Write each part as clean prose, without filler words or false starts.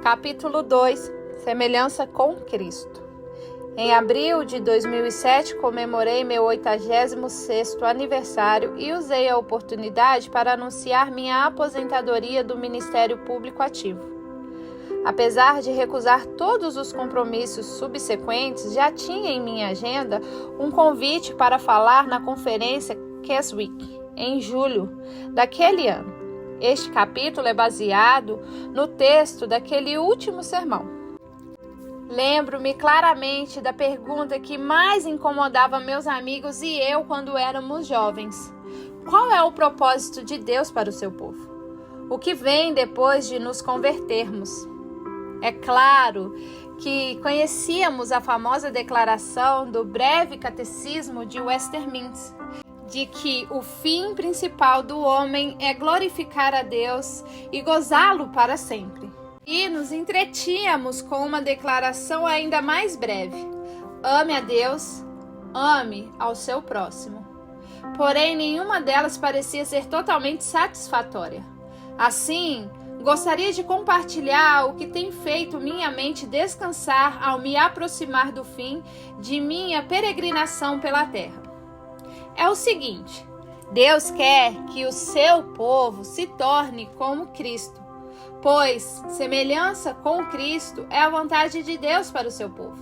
Capítulo 2. Semelhança com Cristo. Em abril de 2007, comemorei meu 86º aniversário e usei a oportunidade para anunciar minha aposentadoria do Ministério Público Ativo. Apesar de recusar todos os compromissos subsequentes, já tinha em minha agenda um convite para falar na conferência Keswick, em julho daquele ano. Este capítulo é baseado no texto daquele último sermão. Lembro-me claramente da pergunta que mais incomodava meus amigos e eu quando éramos jovens. Qual é o propósito de Deus para o seu povo? O que vem depois de nos convertermos? É claro que conhecíamos a famosa declaração do breve catecismo de Westminster, de que o fim principal do homem é glorificar a Deus e gozá-lo para sempre. E nos entretínhamos com uma declaração ainda mais breve: ame a Deus, ame ao seu próximo. Porém, nenhuma delas parecia ser totalmente satisfatória. Assim, gostaria de compartilhar o que tem feito minha mente descansar ao me aproximar do fim de minha peregrinação pela terra. É o seguinte: Deus quer que o seu povo se torne como Cristo, pois semelhança com Cristo é a vontade de Deus para o seu povo.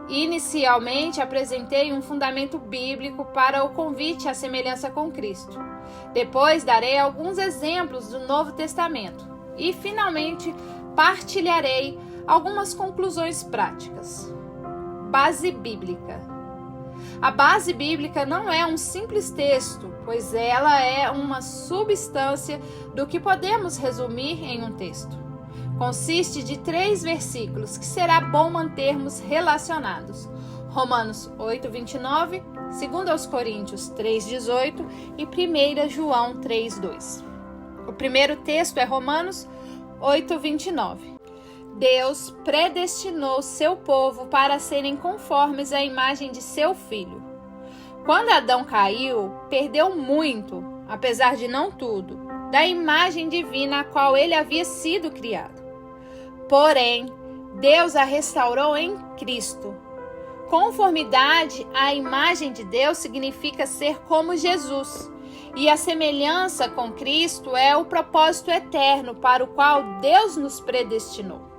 Inicialmente apresentei um fundamento bíblico para o convite à semelhança com Cristo. Depois darei alguns exemplos do Novo Testamento e, finalmente, partilharei algumas conclusões práticas. Base bíblica. A base bíblica não é um simples texto, pois ela é uma substância do que podemos resumir em um texto. Consiste de 3 versículos que será bom mantermos relacionados: Romanos 8:29, 2 Coríntios 3:18 e 1 João 3:2. O primeiro texto é Romanos 8:29. Deus predestinou seu povo para serem conformes à imagem de seu filho. Quando Adão caiu, perdeu muito, apesar de não tudo, da imagem divina a qual ele havia sido criado. Porém, Deus a restaurou em Cristo. Conformidade à imagem de Deus significa ser como Jesus, e a semelhança com Cristo é o propósito eterno para o qual Deus nos predestinou.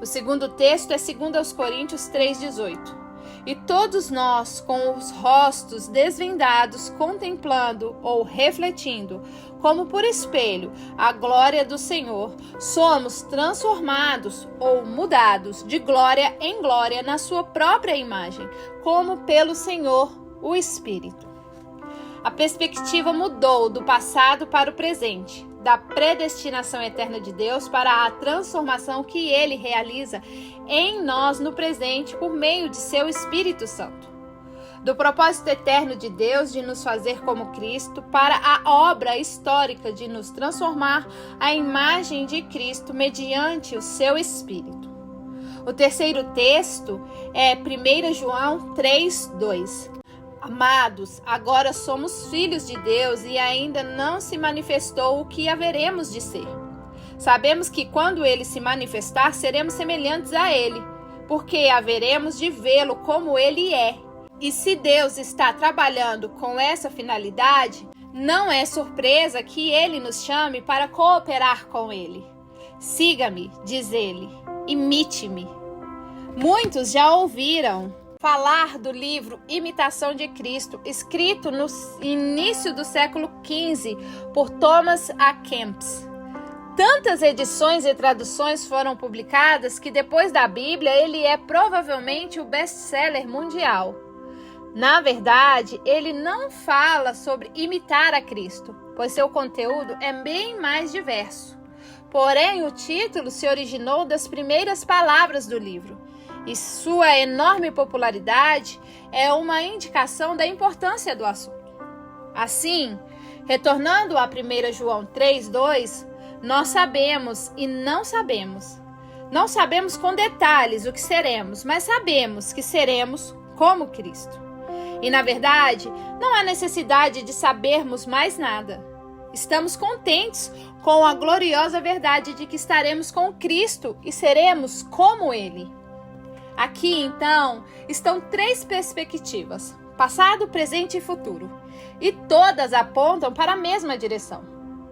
O segundo texto é 2 Coríntios 3:18. E todos nós, com os rostos desvendados, contemplando ou refletindo, como por espelho, a glória do Senhor, somos transformados ou mudados de glória em glória na sua própria imagem, como pelo Senhor, o Espírito. A perspectiva mudou do passado para o presente, da predestinação eterna de Deus para a transformação que Ele realiza em nós no presente por meio de seu Espírito Santo. Do propósito eterno de Deus de nos fazer como Cristo para a obra histórica de nos transformar à imagem de Cristo mediante o seu Espírito. O terceiro texto é 1 João 3:2. Amados, agora somos filhos de Deus e ainda não se manifestou o que haveremos de ser. Sabemos que quando Ele se manifestar, seremos semelhantes a Ele, porque haveremos de vê-lo como Ele é. E se Deus está trabalhando com essa finalidade, não é surpresa que Ele nos chame para cooperar com Ele. Siga-me, diz Ele, imite-me. Muitos já ouviram falar do livro Imitação de Cristo, escrito no início do século XV por Thomas A. Kempis. Tantas edições e traduções foram publicadas que depois da Bíblia ele é provavelmente o best-seller mundial. Na verdade, ele não fala sobre imitar a Cristo, pois seu conteúdo é bem mais diverso. Porém, o título se originou das primeiras palavras do livro, e sua enorme popularidade é uma indicação da importância do assunto. Assim, retornando a 1 João 3:2, nós sabemos e não sabemos. Não sabemos com detalhes o que seremos, mas sabemos que seremos como Cristo. E, na verdade, não há necessidade de sabermos mais nada. Estamos contentes com a gloriosa verdade de que estaremos com Cristo e seremos como Ele. Aqui, então, estão 3 perspectivas: passado, presente e futuro, e todas apontam para a mesma direção: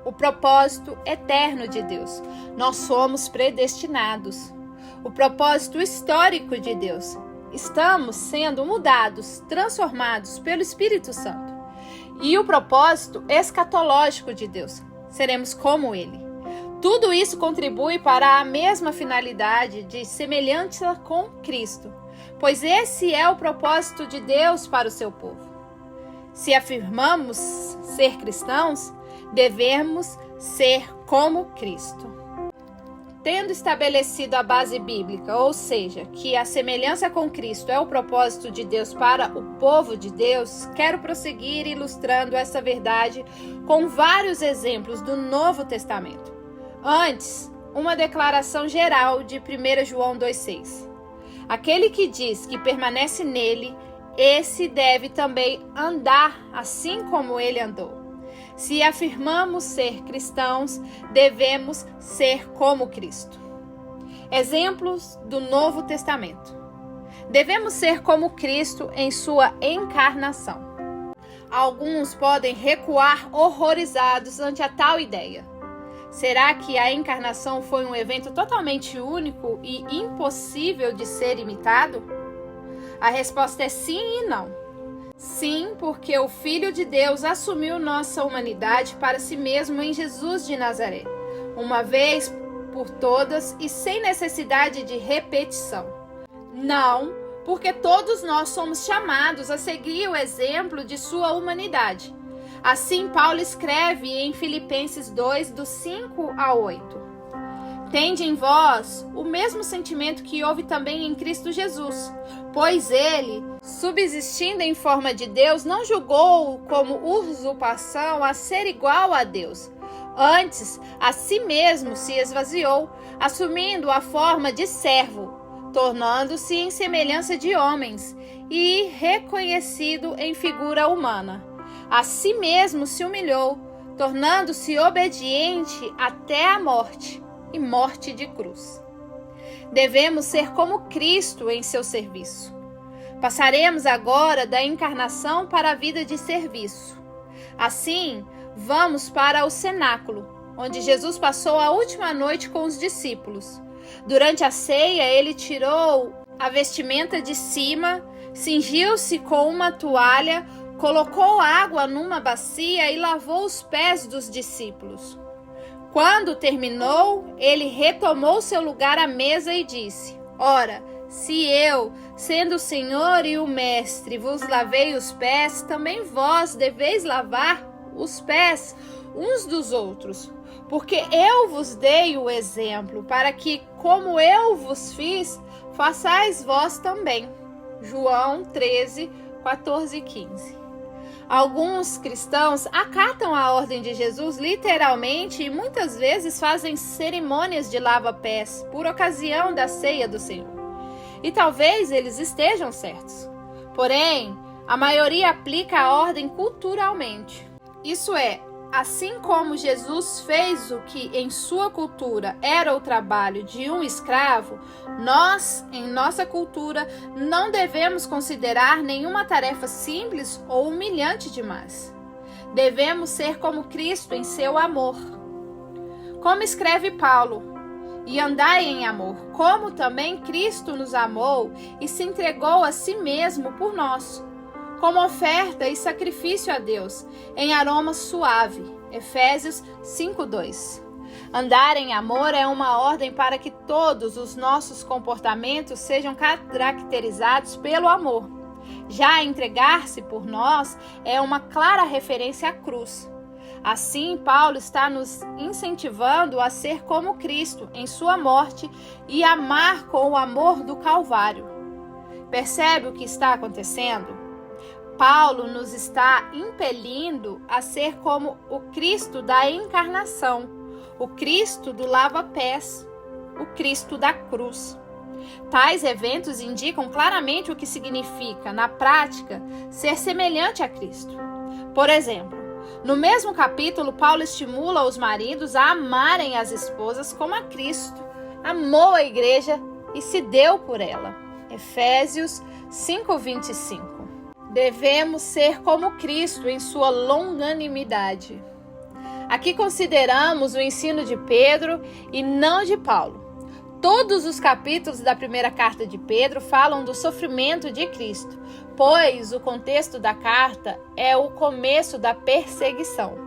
o propósito eterno de Deus. Nós somos predestinados. O propósito histórico de Deus. Estamos sendo mudados, transformados pelo Espírito Santo. E o propósito escatológico de Deus. Seremos como Ele. Tudo isso contribui para a mesma finalidade de semelhança com Cristo, pois esse é o propósito de Deus para o seu povo. Se afirmamos ser cristãos, devemos ser como Cristo. Tendo estabelecido a base bíblica, ou seja, que a semelhança com Cristo é o propósito de Deus para o povo de Deus, quero prosseguir ilustrando essa verdade com vários exemplos do Novo Testamento. Antes, uma declaração geral de 1 João 2,6. Aquele que diz que permanece nele, esse deve também andar assim como ele andou. Se afirmamos ser cristãos, devemos ser como Cristo. Exemplos do Novo Testamento. Devemos ser como Cristo em sua encarnação. Alguns podem recuar horrorizados ante a tal ideia. Será que a encarnação foi um evento totalmente único e impossível de ser imitado? A resposta é sim e não. Sim, porque o Filho de Deus assumiu nossa humanidade para si mesmo em Jesus de Nazaré, uma vez por todas e sem necessidade de repetição. Não, porque todos nós somos chamados a seguir o exemplo de sua humanidade. Assim, Paulo escreve em Filipenses 2, do 5 ao 8. Tende em vós o mesmo sentimento que houve também em Cristo Jesus, pois ele, subsistindo em forma de Deus, não julgou como usurpação a ser igual a Deus. Antes, a si mesmo se esvaziou, assumindo a forma de servo, tornando-se em semelhança de homens e reconhecido em figura humana. A si mesmo se humilhou, tornando-se obediente até a morte, e morte de cruz. Devemos ser como Cristo em seu serviço. Passaremos agora da encarnação para a vida de serviço. Assim, vamos para o cenáculo, onde Jesus passou a última noite com os discípulos. Durante a ceia, ele tirou a vestimenta de cima, cingiu-se com uma toalha, colocou água numa bacia e lavou os pés dos discípulos. Quando terminou, ele retomou seu lugar à mesa e disse: Ora, se eu, sendo o Senhor e o Mestre, vos lavei os pés, também vós deveis lavar os pés uns dos outros. Porque eu vos dei o exemplo, para que, como eu vos fiz, façais vós também. João 13, 14 e 15. Alguns cristãos acatam a ordem de Jesus literalmente e muitas vezes fazem cerimônias de lava-pés por ocasião da ceia do Senhor. E talvez eles estejam certos. Porém, a maioria aplica a ordem culturalmente. Isso é, assim como Jesus fez o que em sua cultura era o trabalho de um escravo, nós, em nossa cultura, não devemos considerar nenhuma tarefa simples ou humilhante demais. Devemos ser como Cristo em seu amor. Como escreve Paulo, e andai em amor, como também Cristo nos amou e se entregou a si mesmo por nós, como oferta e sacrifício a Deus, em aroma suave. Efésios 5:2. Andar em amor é uma ordem para que todos os nossos comportamentos sejam caracterizados pelo amor. Já entregar-se por nós é uma clara referência à cruz. Assim, Paulo está nos incentivando a ser como Cristo em sua morte e amar com o amor do Calvário. Percebe o que está acontecendo? Paulo nos está impelindo a ser como o Cristo da encarnação, o Cristo do lava-pés, o Cristo da cruz. Tais eventos indicam claramente o que significa, na prática, ser semelhante a Cristo. Por exemplo, No mesmo capítulo, Paulo estimula os maridos a amarem as esposas como a Cristo amou a igreja e se deu por ela. Efésios 5:25. Devemos ser como Cristo em sua longanimidade. Aqui consideramos o ensino de Pedro e não de Paulo. Todos os capítulos da primeira carta de Pedro falam do sofrimento de Cristo, pois o contexto da carta é o começo da perseguição.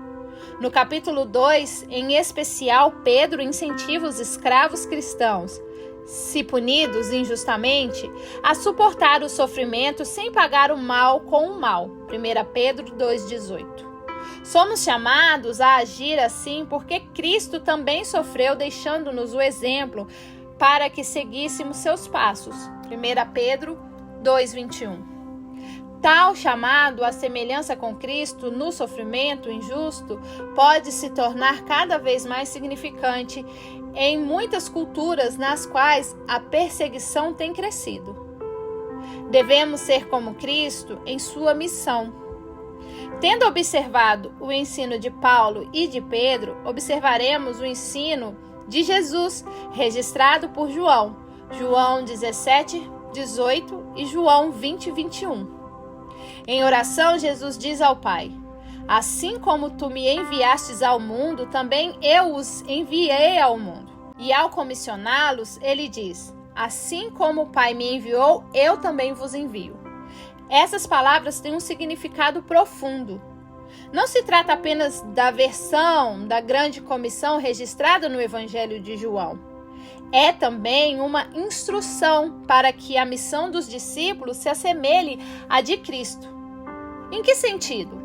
No capítulo 2, em especial, Pedro incentiva os escravos cristãos, se punidos injustamente, a suportar o sofrimento sem pagar o mal com o mal. 1 Pedro 2,18. Somos chamados a agir assim porque Cristo também sofreu, deixando-nos o exemplo para que seguíssemos seus passos. 1 Pedro 2,21. Tal chamado à semelhança com Cristo no sofrimento injusto pode se tornar cada vez mais significante em muitas culturas nas quais a perseguição tem crescido. Devemos ser como Cristo em sua missão. Tendo observado o ensino de Paulo e de Pedro, observaremos o ensino de Jesus, registrado por João 17:18 e João 20:21. Em oração, Jesus diz ao Pai: assim como tu me enviastes ao mundo, também eu os enviei ao mundo. E ao comissioná-los, ele diz: assim como o Pai me enviou, eu também vos envio. Essas palavras têm um significado profundo. Não se trata apenas da versão da grande comissão registrada no Evangelho de João. É também uma instrução para que a missão dos discípulos se assemelhe à de Cristo. Em que sentido?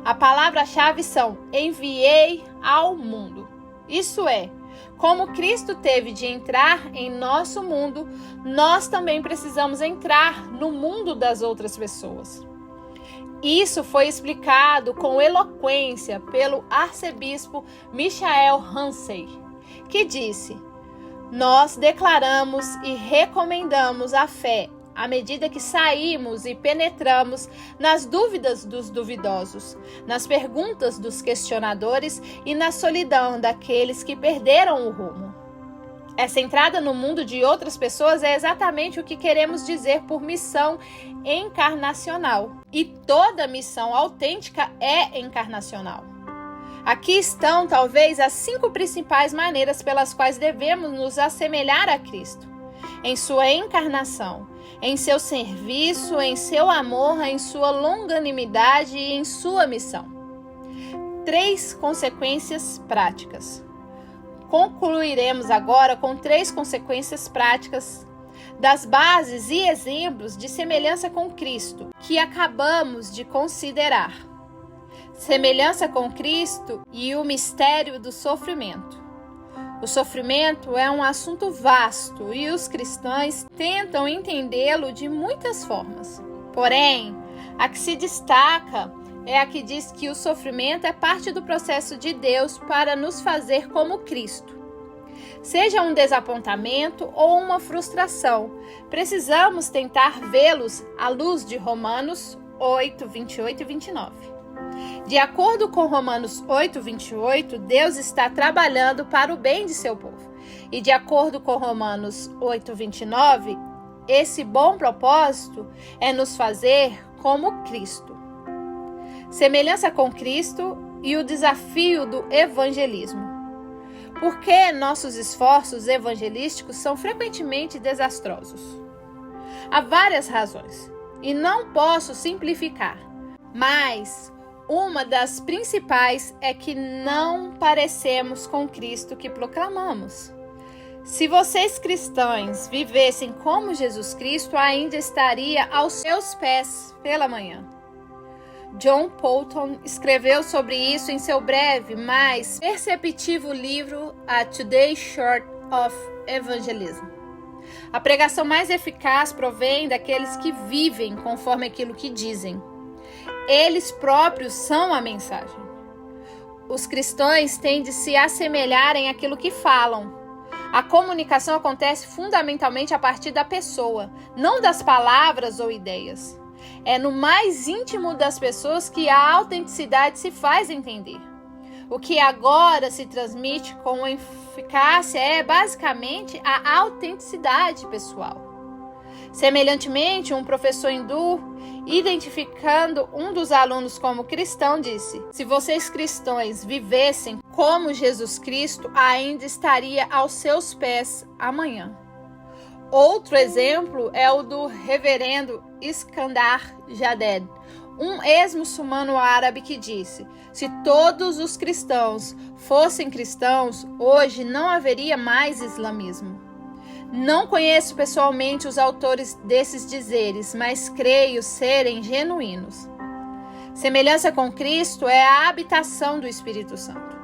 A palavra-chave são enviei ao mundo. Isso é, como Cristo teve de entrar em nosso mundo, nós também precisamos entrar no mundo das outras pessoas. Isso foi explicado com eloquência pelo arcebispo Michael Hansey, que disse: nós declaramos e recomendamos a fé à medida que saímos e penetramos nas dúvidas dos duvidosos, nas perguntas dos questionadores e na solidão daqueles que perderam o rumo. Essa entrada no mundo de outras pessoas é exatamente o que queremos dizer por missão encarnacional. E toda missão autêntica é encarnacional. Aqui estão, talvez, as 5 principais maneiras pelas quais devemos nos assemelhar a Cristo: em sua encarnação, em seu serviço, em seu amor, em sua longanimidade e em sua missão. 3 consequências práticas. Concluiremos agora com 3 consequências práticas das bases e exemplos de semelhança com Cristo que acabamos de considerar. Semelhança com Cristo e o mistério do sofrimento. O sofrimento é um assunto vasto e os cristãos tentam entendê-lo de muitas formas. Porém, a que se destaca é a que diz que o sofrimento é parte do processo de Deus para nos fazer como Cristo. Seja um desapontamento ou uma frustração, precisamos tentar vê-los à luz de Romanos 8, 28 e 29. De acordo com Romanos 8, 28, Deus está trabalhando para o bem de seu povo. E de acordo com Romanos 8, 29, esse bom propósito é nos fazer como Cristo. Semelhança com Cristo e o desafio do evangelismo. Por que nossos esforços evangelísticos são frequentemente desastrosos? Há várias razões, e não posso simplificar, mas uma das principais é que não parecemos com Cristo que proclamamos. Se vocês cristãos vivessem como Jesus Cristo, ainda estaria aos seus pés pela manhã. John Polton escreveu sobre isso em seu breve, mas perceptivo livro A Today Short of Evangelism. A pregação mais eficaz provém daqueles que vivem conforme aquilo que dizem. Eles próprios são a mensagem. Os cristãos têm de se assemelharem àquilo que falam. A comunicação acontece fundamentalmente a partir da pessoa, não das palavras ou ideias. É no mais íntimo das pessoas que a autenticidade se faz entender. O que agora se transmite com eficácia é basicamente a autenticidade pessoal. Semelhantemente, um professor hindu, identificando um dos alunos como cristão, disse: se vocês cristãos vivessem como Jesus Cristo, ainda estaria aos seus pés amanhã. Outro exemplo é o do reverendo Iskandar Jaded, um ex-muçulmano árabe que disse: se todos os cristãos fossem cristãos, hoje não haveria mais islamismo. Não conheço pessoalmente os autores desses dizeres, mas creio serem genuínos. Semelhança com Cristo é a habitação do Espírito Santo.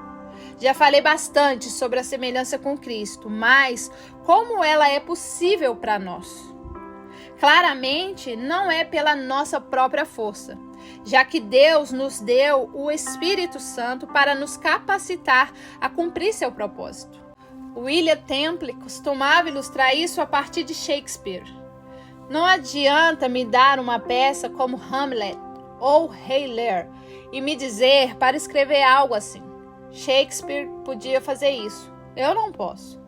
Já falei bastante sobre a semelhança com Cristo, mas como ela é possível para nós? Claramente, não é pela nossa própria força, já que Deus nos deu o Espírito Santo para nos capacitar a cumprir seu propósito. William Temple costumava ilustrar isso a partir de Shakespeare. Não adianta me dar uma peça como Hamlet ou Rei Lear e me dizer para escrever algo assim. Shakespeare podia fazer isso, eu não posso.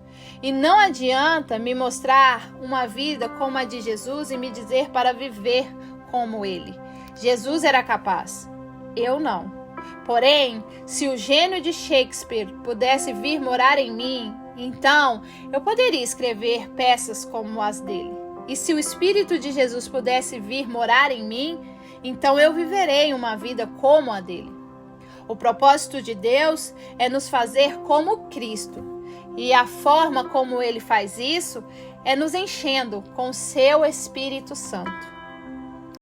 E não adianta me mostrar uma vida como a de Jesus e me dizer para viver como ele. Jesus era capaz, eu não. Porém, se o gênio de Shakespeare pudesse vir morar em mim, então eu poderia escrever peças como as dele. E se o Espírito de Jesus pudesse vir morar em mim, então eu viverei uma vida como a dele. O propósito de Deus é nos fazer como Cristo. E a forma como ele faz isso é nos enchendo com o seu Espírito Santo.